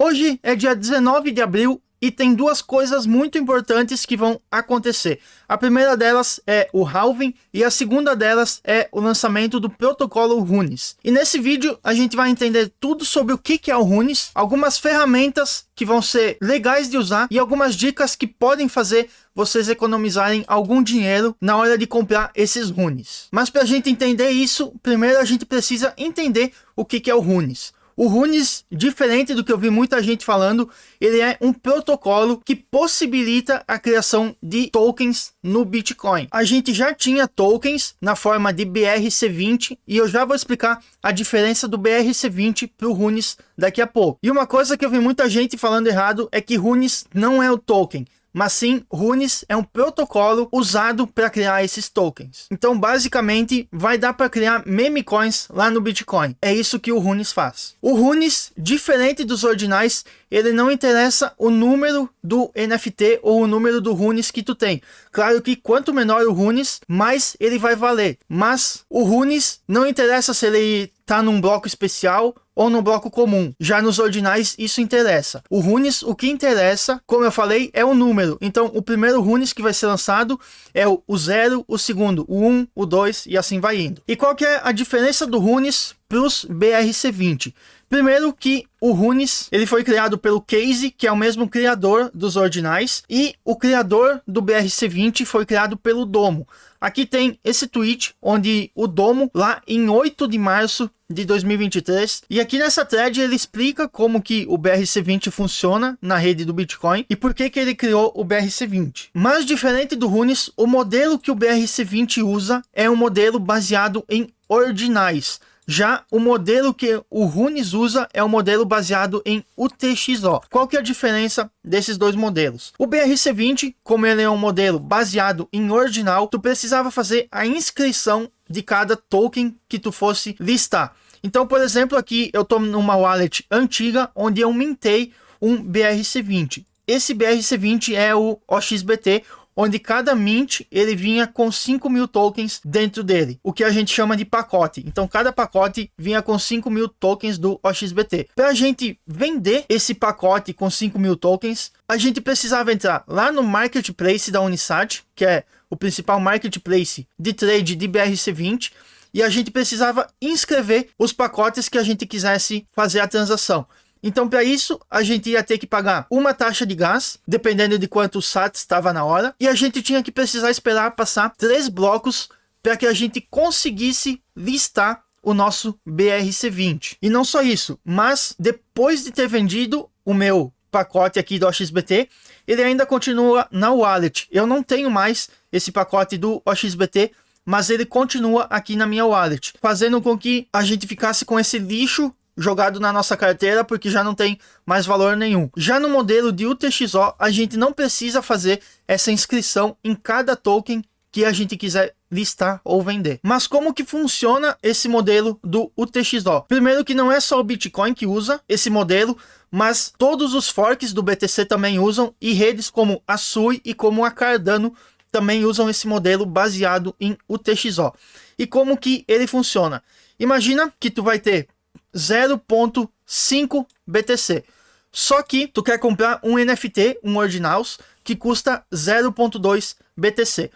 Hoje é dia 19 de abril e tem duas coisas muito importantes que vão acontecer. A primeira delas é o halving e a segunda delas é o lançamento do protocolo Runes. E nesse vídeo a gente vai entender tudo sobre o que é o Runes, algumas ferramentas que vão ser legais de usar e algumas dicas que podem fazer vocês economizarem algum dinheiro na hora de comprar esses Runes. Mas para a gente entender isso, primeiro a gente precisa entender o que é o Runes. O Runes, diferente do que eu vi muita gente falando, ele é um protocolo que possibilita a criação de tokens no Bitcoin. A gente já tinha tokens na forma de BRC20 e eu já vou explicar a diferença do BRC20 para o Runes daqui a pouco. E uma coisa que eu vi muita gente falando errado é que Runes não é o token, mas sim, Runes é um protocolo usado para criar esses tokens. Então, basicamente, vai dar para criar meme coins lá no Bitcoin. É isso que o Runes faz. O Runes, diferente dos ordinais, ele não interessa o número do NFT ou o número do Runes que tu tem. Claro que quanto menor o Runes, mais ele vai valer. Mas o Runes não interessa se ele tá num bloco especial ou no bloco comum. Já nos ordinais isso interessa. O Runes, o que interessa, como eu falei, é o número. Então o primeiro Runes que vai ser lançado é o 0, o segundo o 1, o 2 e assim vai indo. E qual que é a diferença do Runes para os BRC20? Primeiro que o Runes, ele foi criado pelo Casey, que é o mesmo criador dos ordinais, e o criador do BRC20 foi criado pelo Domo. Aqui tem esse tweet, onde o Domo, lá em 8 de março de 2023, e aqui nessa thread ele explica como que o BRC20 funciona na rede do Bitcoin e por que ele criou o BRC20. Mas diferente do Runes, o modelo que o BRC20 usa é um modelo baseado em ordinais. Já o modelo que o Runes usa é um modelo baseado em UTXO. Qual que é a diferença desses dois modelos? O BRC20, como ele é um modelo baseado em ordinal, tu precisava fazer a inscrição de cada token que tu fosse listar. Então, por exemplo, aqui eu estou numa wallet antiga onde eu mintei um BRC20. Esse BRC20 é o OXBT, onde cada mint ele vinha com 5.000 tokens dentro dele, o que a gente chama de pacote. Então cada pacote vinha com 5.000 tokens do OXBT. Para a gente vender esse pacote com 5.000 tokens, a gente precisava entrar lá no marketplace da Unisat, que é o principal marketplace de trade de BRC20, e a gente precisava inscrever os pacotes que a gente quisesse fazer a transação. Então, para isso, a gente ia ter que pagar uma taxa de gás, dependendo de quanto o SAT estava na hora, e a gente tinha que precisar esperar passar 3 blocos para que a gente conseguisse listar o nosso BRC20. E não só isso, mas depois de ter vendido o meu pacote aqui do OXBT, ele ainda continua na wallet. Eu não tenho mais esse pacote do OXBT, mas ele continua aqui na minha wallet, fazendo com que a gente ficasse com esse lixo jogado na nossa carteira, porque já não tem mais valor nenhum. Já no modelo de UTXO, a gente não precisa fazer essa inscrição em cada token que a gente quiser listar ou vender. Mas como que funciona esse modelo do UTXO? Primeiro que não é só o Bitcoin que usa esse modelo, mas todos os forks do BTC também usam, e redes como a Sui e como a Cardano também usam esse modelo baseado em UTXO. E como que ele funciona? Imagina que tu vai ter 0.5 BTC. Só que tu quer comprar um NFT, um Ordinals, que custa 0.2 BTC.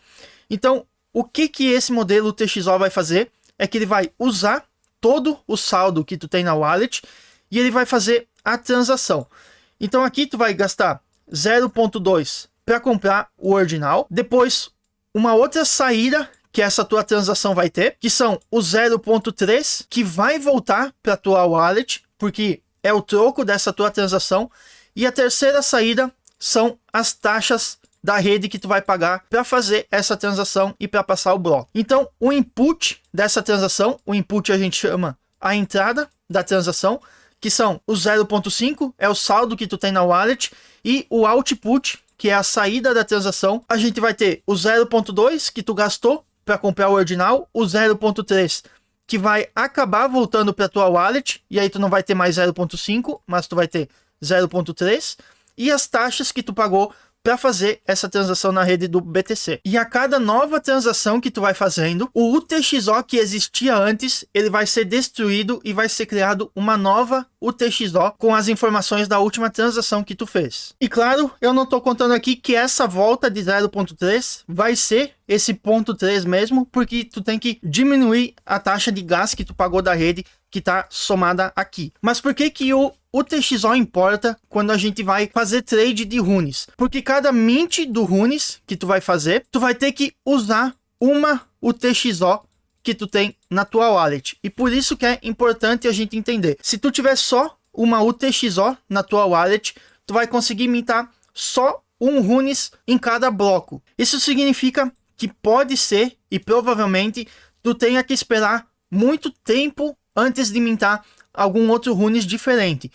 Então, o que esse modelo UTXO vai fazer? É que ele vai usar todo o saldo que tu tem na wallet e ele vai fazer a transação. Então aqui tu vai gastar 0.2 para comprar o Ordinal. Depois, uma outra saída que essa tua transação vai ter, que são o 0.3, que vai voltar para tua wallet, porque é o troco dessa tua transação. E a terceira saída são as taxas da rede que tu vai pagar para fazer essa transação e para passar o bloco. Então, o input dessa transação, o input a gente chama a entrada da transação, que são o 0.5, é o saldo que tu tem na wallet, e o output, que é a saída da transação, a gente vai ter o 0.2 que tu gastou para comprar o Ordinal, o 0.3 que vai acabar voltando para tua wallet, e aí tu não vai ter mais 0.5, mas tu vai ter 0.3, e as taxas que tu pagou para fazer essa transação na rede do BTC. E a cada nova transação que tu vai fazendo, o UTXO que existia antes, ele vai ser destruído e vai ser criado uma nova UTXO com as informações da última transação que tu fez. E claro, eu não estou contando aqui que essa volta de 0.3 vai ser esse ponto 3 mesmo, porque tu tem que diminuir a taxa de gás que tu pagou da rede que está somada aqui. Mas por que que o UTXO importa quando a gente vai fazer trade de runes? Porque cada mint do runes que tu vai fazer, tu vai ter que usar uma UTXO que tu tem na tua wallet. E por isso que é importante a gente entender. Se tu tiver só uma UTXO na tua wallet, tu vai conseguir mintar só um runes em cada bloco. Isso significa que pode ser e provavelmente tu tenha que esperar muito tempo antes de mintar algum outro runes diferente.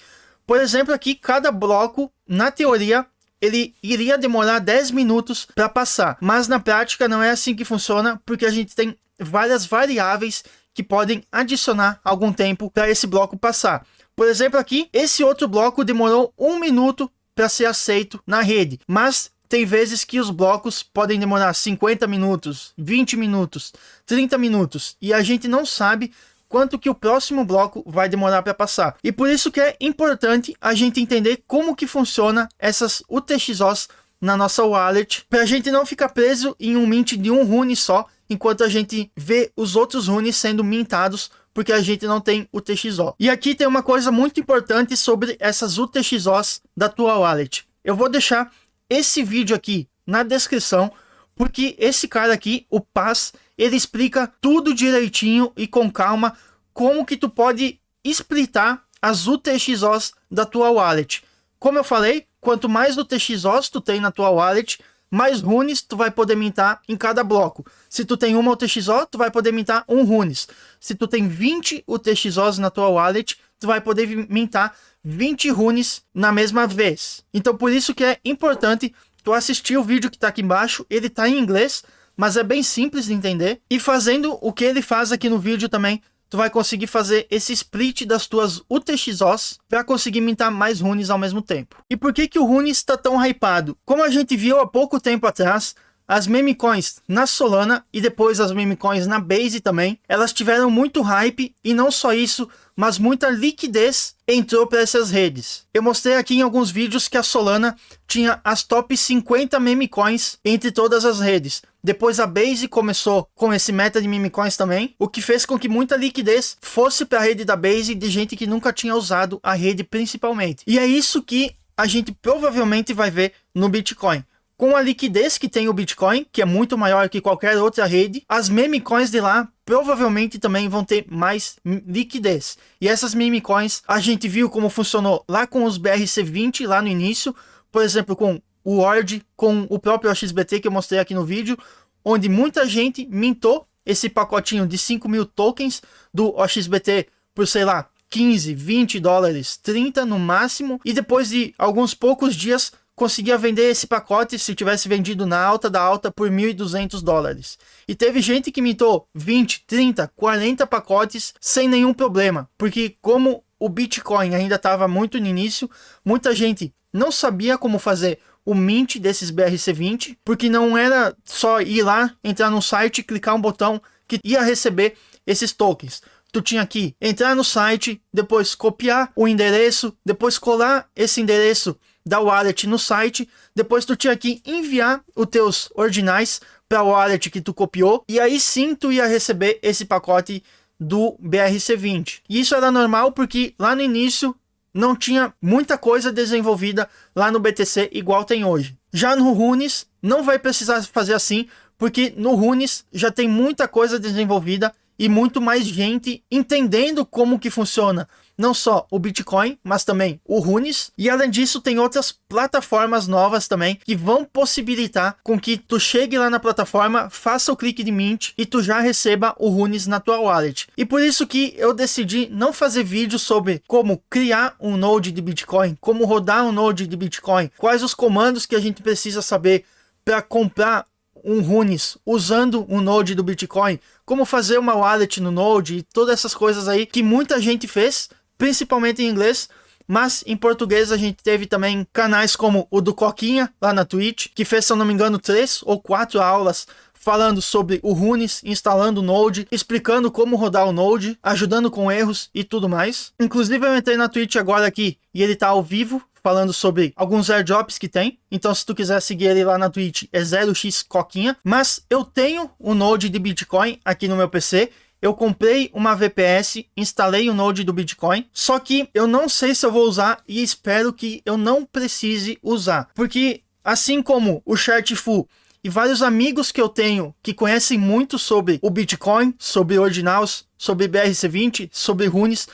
Por exemplo, aqui cada bloco, na teoria, ele iria demorar 10 minutos para passar, mas na prática não é assim que funciona, porque a gente tem várias variáveis que podem adicionar algum tempo para esse bloco passar. Por exemplo, aqui, esse outro bloco demorou 1 minuto para ser aceito na rede, mas tem vezes que os blocos podem demorar 50 minutos, 20 minutos, 30 minutos, e a gente não sabe quanto que o próximo bloco vai demorar para passar. E por isso que é importante a gente entender como que funciona essas UTXOs na nossa wallet, para a gente não ficar preso em um mint de um rune só, enquanto a gente vê os outros runes sendo mintados, porque a gente não tem UTXO. E aqui tem uma coisa muito importante sobre essas UTXOs da tua wallet. Eu vou deixar esse vídeo aqui na descrição, porque esse cara aqui, o Paz, ele explica tudo direitinho e com calma como que tu pode splitar as UTXOs da tua wallet. Como eu falei, quanto mais UTXOs tu tem na tua wallet, mais runes tu vai poder mintar em cada bloco. Se tu tem uma UTXO, tu vai poder mintar um runes. Se tu tem 20 UTXOs na tua wallet, tu vai poder mintar 20 runes na mesma vez. Então por isso que é importante tu assistir o vídeo que está aqui embaixo. Ele está em inglês, mas é bem simples de entender. E fazendo o que ele faz aqui no vídeo também, tu vai conseguir fazer esse split das tuas UTXOs para conseguir mintar mais runes ao mesmo tempo. E por que que o runes está tão hypado? Como a gente viu há pouco tempo atrás, as meme coins na Solana e depois as meme coins na Base também, elas tiveram muito hype, e não só isso, mas muita liquidez entrou para essas redes. Eu mostrei aqui em alguns vídeos que a Solana tinha as top 50 meme coins entre todas as redes. Depois a Base começou com esse meta de meme coins também, o que fez com que muita liquidez fosse para a rede da Base de gente que nunca tinha usado a rede principalmente. E é isso que a gente provavelmente vai ver no Bitcoin. Com a liquidez que tem o Bitcoin, que é muito maior que qualquer outra rede, as meme coins de lá provavelmente também vão ter mais liquidez. E essas meme coins a gente viu como funcionou lá com os BRC20 lá no início, por exemplo com o Word, com o próprio OXBT que eu mostrei aqui no vídeo, onde muita gente mintou esse pacotinho de 5.000 tokens do OXBT por, sei lá, 15, 20 dólares, 30 no máximo, e depois de alguns poucos dias conseguia vender esse pacote, se tivesse vendido na alta da alta, por 1.200 dólares. E teve gente que mintou 20, 30, 40 pacotes sem nenhum problema, porque como o Bitcoin ainda estava muito no início, muita gente não sabia como fazer o mint desses BRC20, porque não era só ir lá, entrar no site, clicar um botão que ia receber esses tokens. Tu tinha que entrar no site, depois copiar o endereço, depois colar esse endereço da wallet no site, depois tu tinha que enviar os teus ordinais para a wallet que tu copiou, e aí sim tu ia receber esse pacote do BRC20. E isso era normal porque lá no início não tinha muita coisa desenvolvida lá no BTC igual tem hoje. Já no Runes não vai precisar fazer assim, porque no Runes já tem muita coisa desenvolvida e muito mais gente entendendo como que funciona não só o Bitcoin, mas também o Runes. E além disso, tem outras plataformas novas também que vão possibilitar com que tu chegue lá na plataforma, faça o clique de mint e tu já receba o Runes na tua wallet. E por isso que eu decidi não fazer vídeo sobre como criar um node de Bitcoin, como rodar um node de Bitcoin, quais os comandos que a gente precisa saber para comprar um Runes usando um node do Bitcoin, como fazer uma wallet no node e todas essas coisas aí que muita gente fez, principalmente em inglês, mas em português a gente teve também canais como o do Coquinha, lá na Twitch, que fez, se eu não me engano, 3 ou 4 aulas falando sobre o Runes, instalando o Node, explicando como rodar o Node, ajudando com erros e tudo mais. Inclusive eu entrei na Twitch agora aqui e ele tá ao vivo, falando sobre alguns airdrops que tem. Então se tu quiser seguir ele lá na Twitch é 0x Coquinha. Mas eu tenho o Node de Bitcoin aqui no meu PC. Eu comprei uma VPS, instalei o Node do Bitcoin, só que eu não sei se eu vou usar e espero que eu não precise usar. Porque assim como o Chartful e vários amigos que eu tenho que conhecem muito sobre o Bitcoin, sobre Ordinals, sobre BRC20, sobre Runes,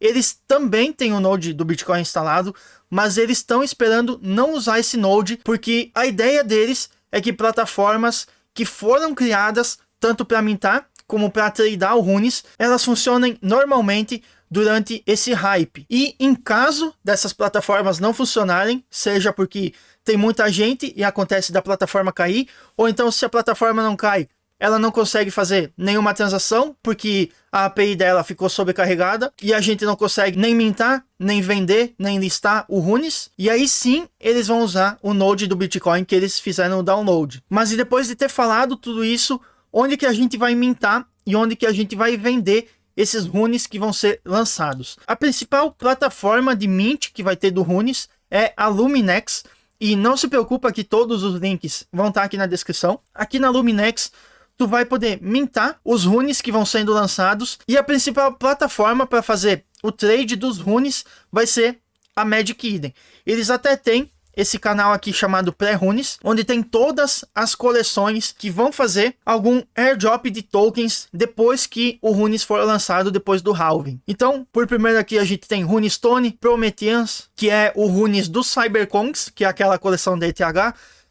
eles também têm o Node do Bitcoin instalado, mas eles estão esperando não usar esse Node, porque a ideia deles é que plataformas que foram criadas tanto para mintar como para tradear o Runes, elas funcionem normalmente durante esse hype. E em caso dessas plataformas não funcionarem, seja porque tem muita gente e acontece da plataforma cair, ou então se a plataforma não cai, ela não consegue fazer nenhuma transação, porque a API dela ficou sobrecarregada, e a gente não consegue nem mintar, nem vender, nem listar o Runes, e aí sim eles vão usar o Node do Bitcoin que eles fizeram o download. Mas e depois de ter falado tudo isso, onde que a gente vai mintar e onde que a gente vai vender esses Runes que vão ser lançados? A principal plataforma de mint que vai ter do Runes é a Luminex, e não se preocupa que todos os links vão estar aqui na descrição. Aqui na Luminex tu vai poder mintar os Runes que vão sendo lançados, e a principal plataforma para fazer o trade dos Runes vai ser a Magic Eden. Eles até têm esse canal aqui chamado Pré-Runes, onde tem todas as coleções que vão fazer algum airdrop de tokens depois que o Runes for lançado, depois do halving. Então, por primeiro aqui a gente tem Runestone, Prometheans, que é o Runes do Cyberkongs, que é aquela coleção da ETH,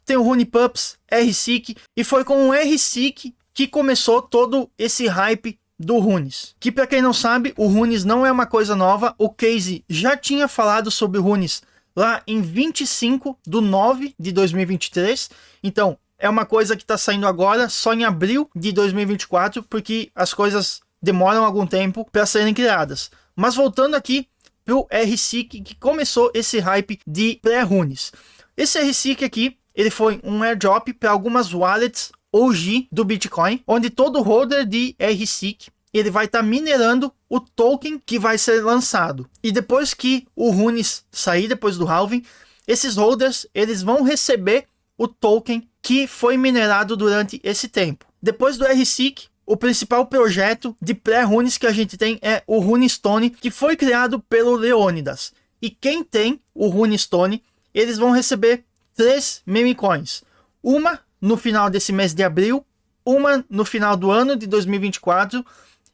tem o Runepups, RSeek, e foi com o RSeek que começou todo esse hype do Runes. Que para quem não sabe, o Runes não é uma coisa nova, o Casey já tinha falado sobre o Runes lá em 25/9/2023, então é uma coisa que está saindo agora, só em abril de 2024, porque as coisas demoram algum tempo para serem criadas. Mas voltando aqui para o RSeek, que começou esse hype de pré-Runes. Esse RSeek aqui, ele foi um airdrop para algumas wallets OG do Bitcoin, onde todo holder de RSeek ele vai estar minerando o token que vai ser lançado. E depois que o Runes sair, depois do halving, esses holders eles vão receber o token que foi minerado durante esse tempo. Depois do RSeek, o principal projeto de pré-Runes que a gente tem é o Runestone, que foi criado pelo Leônidas. E quem tem o Runestone, eles vão receber 3 meme coins. Uma no final desse mês de abril, uma no final do ano de 2024,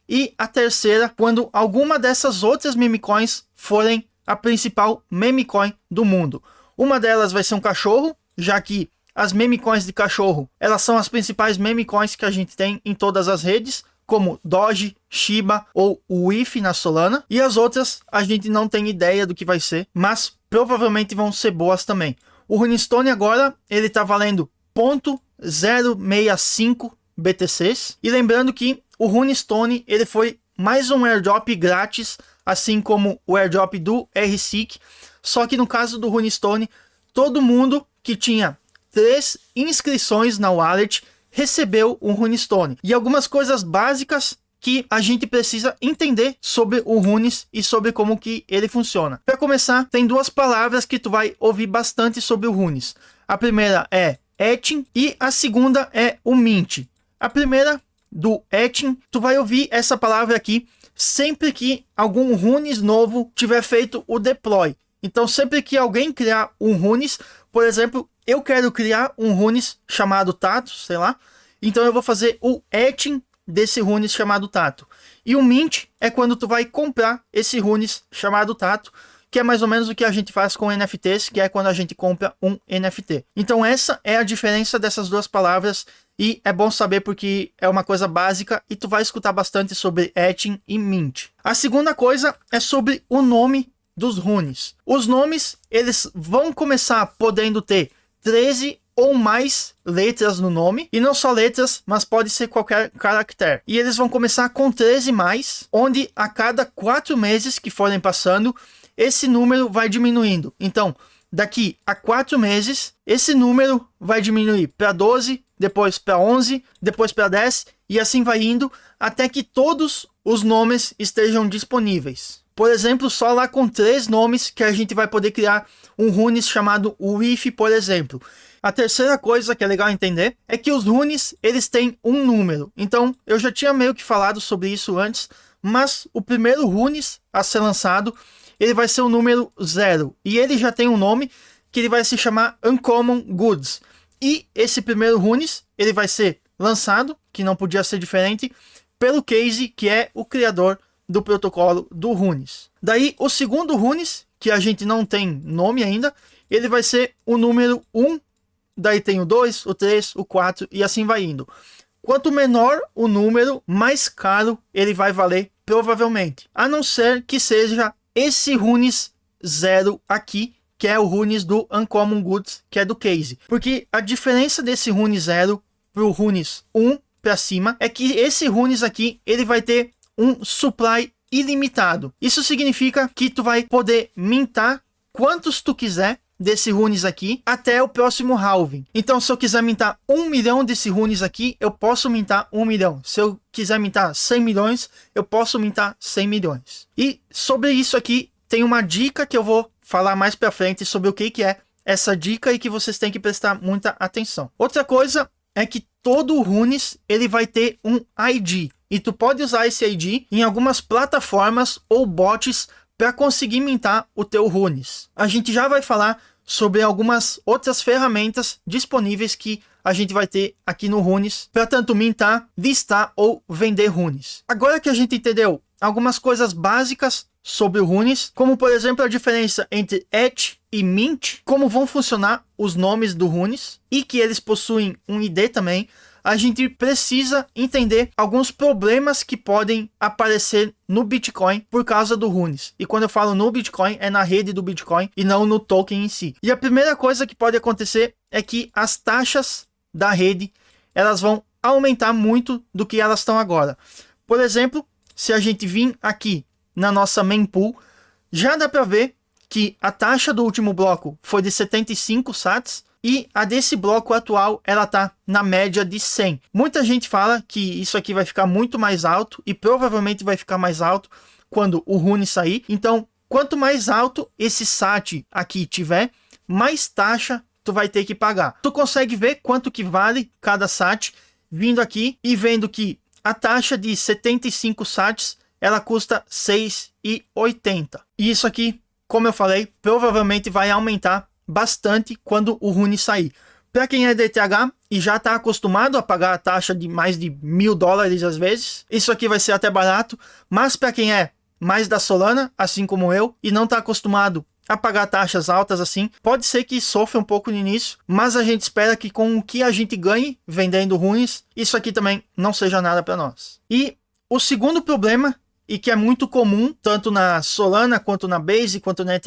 e a terceira quando alguma dessas outras meme coins forem a principal meme coin do mundo. Uma delas vai ser um cachorro, já que as meme coins de cachorro, elas são as principais meme coins que a gente tem em todas as redes, como Doge, Shiba ou o IF na Solana. E as outras a gente não tem ideia do que vai ser, mas provavelmente vão ser boas também. O Runestone agora, ele tá valendo 0.065 BTCs. E lembrando que o Runestone, ele foi mais um airdrop grátis, assim como o airdrop do RSeek. Só que no caso do Runestone, todo mundo que tinha 3 inscrições na wallet recebeu um Runestone. E algumas coisas básicas que a gente precisa entender sobre o Runes e sobre como que ele funciona. Para começar, tem 2 palavras que tu vai ouvir bastante sobre o Runes. A primeira é Etching e a segunda é o Mint. A primeira, do Etching, tu vai ouvir essa palavra aqui sempre que algum Runes novo tiver feito o deploy. Então sempre que alguém criar um Runes, por exemplo, eu quero criar um Runes chamado Tato, sei lá, então eu vou fazer o Etching desse Runes chamado Tato. E o Mint é quando tu vai comprar esse Runes chamado Tato, que é mais ou menos o que a gente faz com NFTs, que é quando a gente compra um NFT. Então essa é a diferença dessas 2 palavras, e é bom saber porque é uma coisa básica e tu vai escutar bastante sobre Etching e Mint. A segunda coisa é sobre o nome dos Runes. Os nomes, eles vão começar podendo ter 13 ou mais letras no nome, e não só letras, mas pode ser qualquer caractere. E eles vão começar com 13 mais, onde a cada 4 meses que forem passando, esse número vai diminuindo. Então, daqui a 4 meses, esse número vai diminuir para 12, depois para 11, depois para 10, e assim vai indo até que todos os nomes estejam disponíveis. Por exemplo, só lá com 3 nomes que a gente vai poder criar um runes chamado Whiff, por exemplo. A terceira coisa que é legal entender é que os runes, eles têm um número. Então, eu já tinha meio que falado sobre isso antes, mas o primeiro runes a ser lançado, ele vai ser o número 0. E ele já tem um nome que ele vai se chamar Uncommon Goods. E esse primeiro runes, ele vai ser lançado, que não podia ser diferente, pelo Casey, que é o criador do protocolo do runes. Daí, o segundo runes, que a gente não tem nome ainda, ele vai ser o número 1. Daí tem o 2, o 3, o 4 e assim vai indo. Quanto menor o número, mais caro ele vai valer, provavelmente. A não ser que seja esse runes 0 aqui, que é o runes do Uncommon Goods, que é do Casey. Porque a diferença desse runes 0 para o runes 1 para cima é que esse runes aqui, ele vai ter um supply ilimitado. Isso significa que tu vai poder mintar quantos tu quiser desse runes aqui até o próximo halving. Então, se eu quiser mintar 1 milhão desse runes aqui, eu posso mintar 1 milhão. Se eu quiser mintar 100 milhões, eu posso mintar 100 milhões. E sobre isso aqui, tem uma dica que eu vou falar mais pra frente sobre o que é essa dica e que vocês têm que prestar muita atenção. Outra coisa é que todo runes, ele vai ter um ID. E tu pode usar esse ID em algumas plataformas ou bots para conseguir mintar o teu runes. A gente já vai falar sobre algumas outras ferramentas disponíveis que a gente vai ter aqui no runes para tanto mintar, listar ou vender runes. Agora que a gente entendeu algumas coisas básicas sobre o runes, como por exemplo a diferença entre etch e mint, como vão funcionar os nomes do runes e que eles possuem um ID também, a gente precisa entender alguns problemas que podem aparecer no Bitcoin por causa do runes. E quando eu falo no Bitcoin, é na rede do Bitcoin e não no token em si. E a primeira coisa que pode acontecer é que as taxas da rede, elas vão aumentar muito do que elas estão agora. Por exemplo, se a gente vir aqui na nossa mempool, já dá para ver que a taxa do último bloco foi de 75 sats, e a desse bloco atual, ela tá na média de 100. Muita gente fala que isso aqui vai ficar muito mais alto e provavelmente vai ficar mais alto quando o rune sair. Então, quanto mais alto esse sat aqui tiver, mais taxa tu vai ter que pagar. Tu consegue ver quanto que vale cada sat vindo aqui e vendo que a taxa de 75 sats, ela custa 6,80. E isso aqui, como eu falei, provavelmente vai aumentar bastante quando o rune sair. Para quem é DTH e já está acostumado a pagar a taxa de mais de $1.000 às vezes, isso aqui vai ser até barato, mas para quem é mais da Solana, assim como eu, e não está acostumado a pagar taxas altas assim, pode ser que sofra um pouco no início, mas a gente espera que com o que a gente ganhe vendendo runes, isso aqui também não seja nada para nós. E o segundo problema, e que é muito comum, tanto na Solana, quanto na Base, quanto na ETH,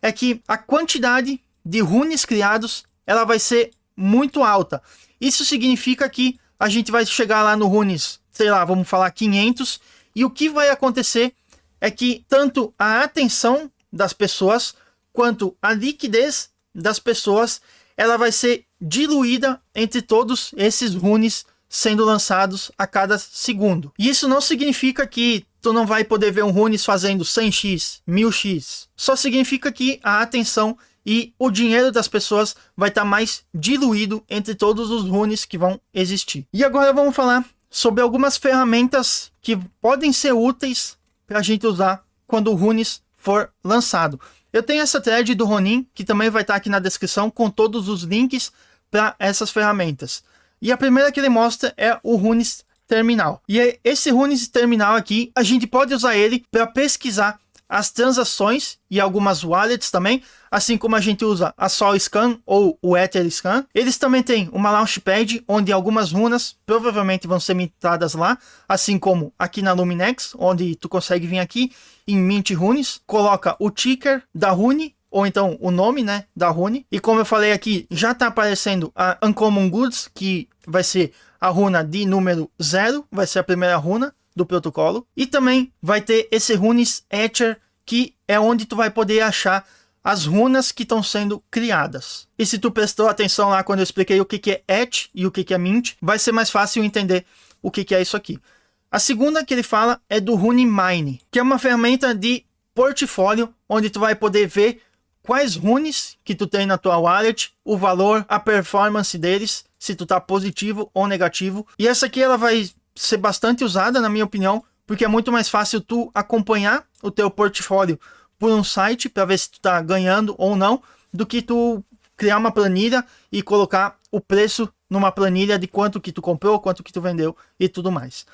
é que a quantidade de runes criados, ela vai ser muito alta. Isso significa que a gente vai chegar lá no runes, sei lá, vamos falar 500, e o que vai acontecer é que tanto a atenção das pessoas, quanto a liquidez das pessoas, ela vai ser diluída entre todos esses runes sendo lançados a cada segundo. E isso não significa que tu não vai poder ver um runes fazendo 100x, 1000x. Só significa que a atenção e o dinheiro das pessoas vai estar mais diluído entre todos os runes que vão existir. E agora vamos falar sobre algumas ferramentas que podem ser úteis para a gente usar quando o runes for lançado. Eu tenho essa thread do Ronin, que também vai estar aqui na descrição, com todos os links para essas ferramentas. E a primeira que ele mostra é o Runes Terminal. E esse Runes Terminal aqui, a gente pode usar ele para pesquisar as transações e algumas wallets também, assim como a gente usa a SolScan ou o EtherScan. Eles também têm uma Launchpad, onde algumas runas provavelmente vão ser mintadas lá, assim como aqui na Luminex, onde tu consegue vir aqui em Mint Runes, coloca o ticker da rune, ou então o nome, né, da rune. E como eu falei aqui, já está aparecendo a Uncommon Goods, que vai ser a runa de número 0, vai ser a primeira runa do protocolo. E também vai ter esse runes Etcher, que é onde tu vai poder achar as runas que estão sendo criadas. E se tu prestou atenção lá quando eu expliquei o que é ETH e o que é Mint, vai ser mais fácil entender o que é isso aqui. A segunda que ele fala é do Rune Mine, que é uma ferramenta de portfólio, onde tu vai poder ver quais runes que tu tem na tua wallet, o valor, a performance deles, se tu tá positivo ou negativo. E essa aqui ela vai ser bastante usada, na minha opinião, porque é muito mais fácil tu acompanhar o teu portfólio por um site para ver se tu tá ganhando ou não, do que tu criar uma planilha e colocar o preço numa planilha de quanto que tu comprou, quanto que tu vendeu e tudo mais.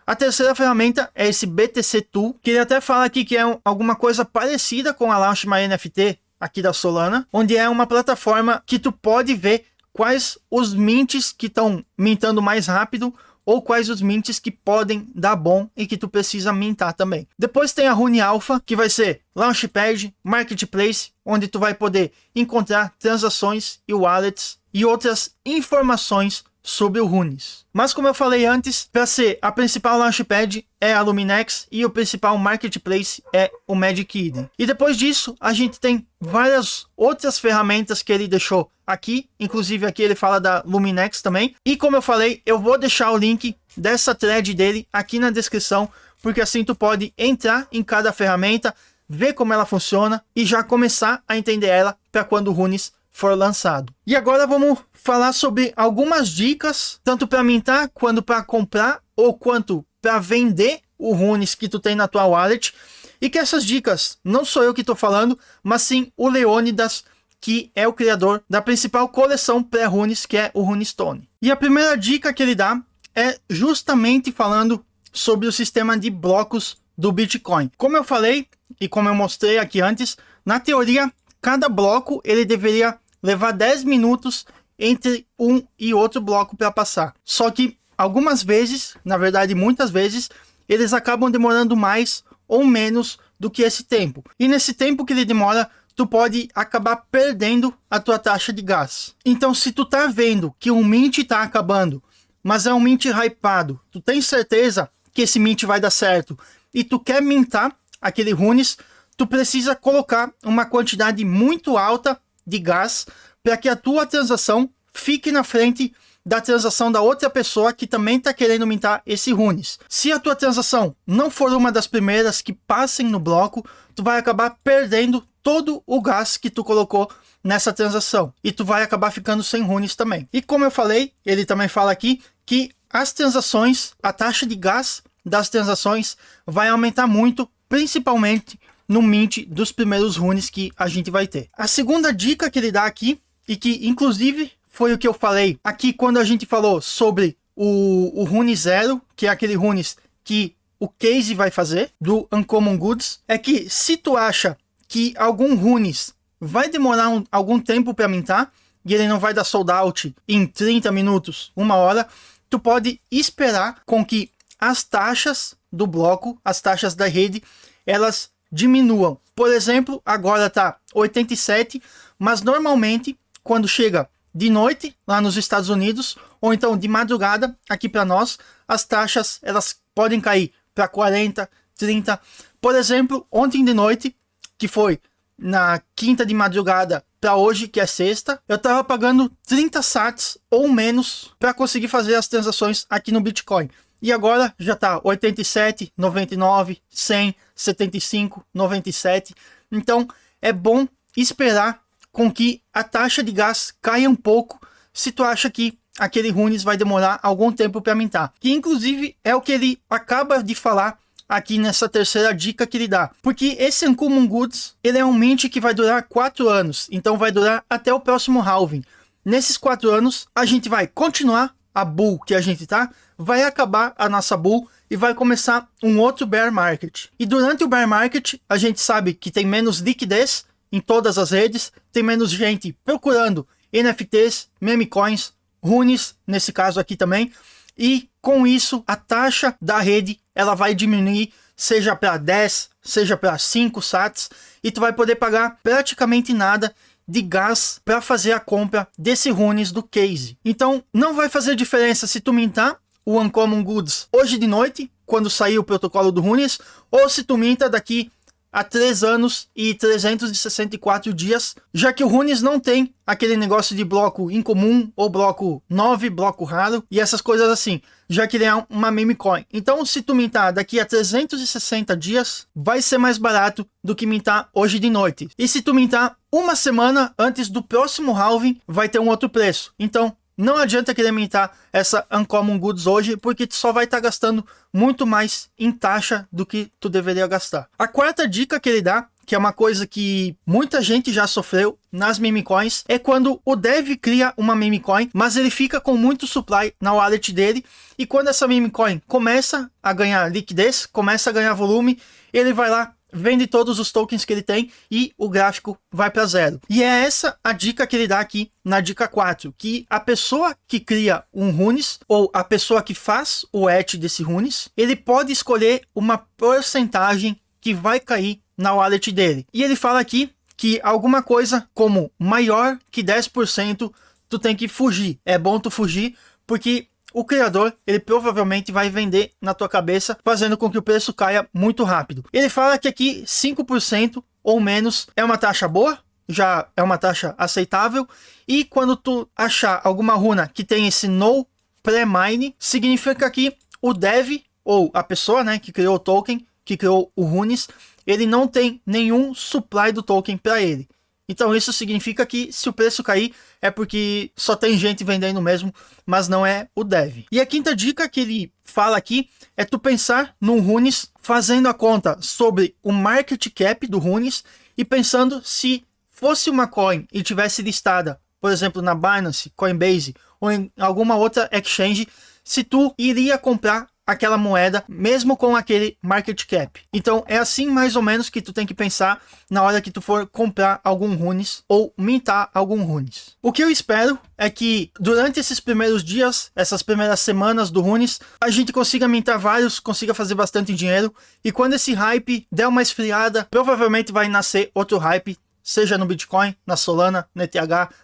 A terceira ferramenta é esse BTC Tool, que ele até fala aqui que é alguma coisa parecida com a Launch My NFT aqui da Solana, onde é uma plataforma que tu pode ver quais os mints que estão mintando mais rápido ou quais os mints que podem dar bom e que tu precisa mintar também. Depois tem a Rune Alpha, que vai ser Launchpad, Marketplace, onde tu vai poder encontrar transações e wallets e outras informações sobre o Runes. Mas como eu falei antes, para ser a principal Launchpad é a Luminex e o principal Marketplace é o Magic Eden. E depois disso, a gente tem várias outras ferramentas que ele deixou aqui, inclusive aqui ele fala da Luminex também. E como eu falei, eu vou deixar o link dessa thread dele aqui na descrição, porque assim tu pode entrar em cada ferramenta, ver como ela funciona e já começar a entender ela para quando o Runes for lançado. E agora vamos falar sobre algumas dicas, tanto para mintar, quanto para comprar ou quanto para vender o Runes que tu tem na tua wallet. E que essas dicas não sou eu que estou falando, mas sim o Leônidas, que é o criador da principal coleção pré-Runes, que é o Runestone. E a primeira dica que ele dá é justamente falando sobre o sistema de blocos do Bitcoin. Como eu falei e como eu mostrei aqui antes, na teoria, cada bloco ele deveria levar 10 minutos entre um e outro bloco para passar. Só que algumas vezes, na verdade muitas vezes, eles acabam demorando mais ou menos do que esse tempo. E nesse tempo que ele demora, tu pode acabar perdendo a tua taxa de gás. Então se tu tá vendo que um mint tá acabando, mas é um mint hypado, tu tem certeza que esse mint vai dar certo e tu quer mintar aquele Runes, tu precisa colocar uma quantidade muito alta de gás para que a tua transação fique na frente da transação da outra pessoa que também está querendo mintar esse Runes. Se a tua transação não for uma das primeiras que passem no bloco, tu vai acabar perdendo todo o gás que tu colocou nessa transação e tu vai acabar ficando sem Runes também. E como eu falei, ele também fala aqui que as transações, a taxa de gás das transações vai aumentar muito, principalmente no mint dos primeiros Runes que a gente vai ter. A segunda dica que ele dá aqui, e que inclusive foi o que eu falei aqui quando a gente falou sobre o Rune Zero, que é aquele Runes que o Case vai fazer, do Uncommon Goods, é que se tu acha que algum Runes vai demorar algum tempo para mintar, e ele não vai dar sold out em 30 minutos, 1 hora, tu pode esperar com que as taxas do bloco, as taxas da rede, elas diminuam. Por exemplo, agora tá 87, mas normalmente quando chega de noite lá nos Estados Unidos, ou então de madrugada aqui para nós, as taxas elas podem cair para 40, 30. Por exemplo, ontem de noite, que foi na quinta de madrugada para hoje, que é sexta, eu estava pagando 30 sats ou menos para conseguir fazer as transações aqui no Bitcoin. E agora já está 87, 99, 100, 75, 97. Então é bom esperar com que a taxa de gás caia um pouco se tu acha que aquele Runes vai demorar algum tempo para mintar. Que inclusive é o que ele acaba de falar aqui nessa terceira dica que ele dá. Porque esse Uncommon Goods, ele é um mint que vai durar 4 anos. Então vai durar até o próximo halving. Nesses 4 anos, a gente vai continuar a bull que a gente tá, vai acabar a nossa bull e vai começar um outro bear market. E durante o bear market, a gente sabe que tem menos liquidez em todas as redes, tem menos gente procurando NFTs, meme coins, Runes, nesse caso aqui também, e com isso a taxa da rede ela vai diminuir, seja para 10, seja para 5 sats, e tu vai poder pagar praticamente nada de gás para fazer a compra desse Runes do Case. Então não vai fazer diferença se tu mintar o Uncommon Goods hoje de noite, quando sair o protocolo do Runes, ou se tu minta daqui há 3 anos e 364 dias, já que o Runes não tem aquele negócio de bloco incomum ou bloco 9, bloco raro e essas coisas assim, já que ele é uma meme coin. Então, se tu mintar daqui a 360 dias, vai ser mais barato do que mintar hoje de noite. E se tu mintar uma semana antes do próximo halving, vai ter um outro preço. Então, não adianta querer mintar essa Uncommon Goods hoje, porque tu só vai estar gastando muito mais em taxa do que tu deveria gastar. A quarta dica que ele dá, que é uma coisa que muita gente já sofreu nas meme coins, é quando o dev cria uma meme coin, mas ele fica com muito supply na wallet dele, e quando essa meme coin começa a ganhar liquidez, começa a ganhar volume, ele vai lá, vende todos os tokens que ele tem e o gráfico vai para zero. E é essa a dica que ele dá aqui na dica 4, que a pessoa que cria um Runes, ou a pessoa que faz o etch desse Runes, ele pode escolher uma porcentagem que vai cair na wallet dele. E ele fala aqui que alguma coisa como maior que 10% tu tem que fugir. É bom tu fugir, porque o criador, ele provavelmente vai vender na tua cabeça, fazendo com que o preço caia muito rápido. Ele fala que aqui 5% ou menos é uma taxa boa, já é uma taxa aceitável, e quando tu achar alguma runa que tem esse no pré-mine, significa que o dev, ou a pessoa, né, que criou o token, que criou o Runes, ele não tem nenhum supply do token para ele. Então isso significa que se o preço cair é porque só tem gente vendendo mesmo, mas não é o dev. E a quinta dica que ele fala aqui é tu pensar no Runes fazendo a conta sobre o market cap do Runes e pensando se fosse uma coin e tivesse listada, por exemplo, na Binance, Coinbase ou em alguma outra exchange, se tu iria comprar aquela moeda, mesmo com aquele market cap. Então é assim mais ou menos que tu tem que pensar na hora que tu for comprar algum Runes ou mintar algum Runes. O que eu espero é que durante esses primeiros dias, essas primeiras semanas do Runes, a gente consiga mintar vários, consiga fazer bastante dinheiro, e quando esse hype der uma esfriada, provavelmente vai nascer outro hype, seja no Bitcoin, na Solana, na ETH,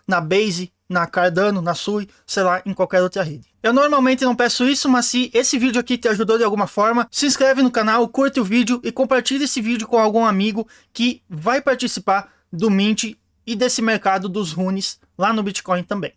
na Base, na Cardano, na Sui, sei lá, em qualquer outra rede. Eu normalmente não peço isso, mas se esse vídeo aqui te ajudou de alguma forma, se inscreve no canal, curte o vídeo e compartilhe esse vídeo com algum amigo que vai participar do Mint e desse mercado dos Runes lá no Bitcoin também.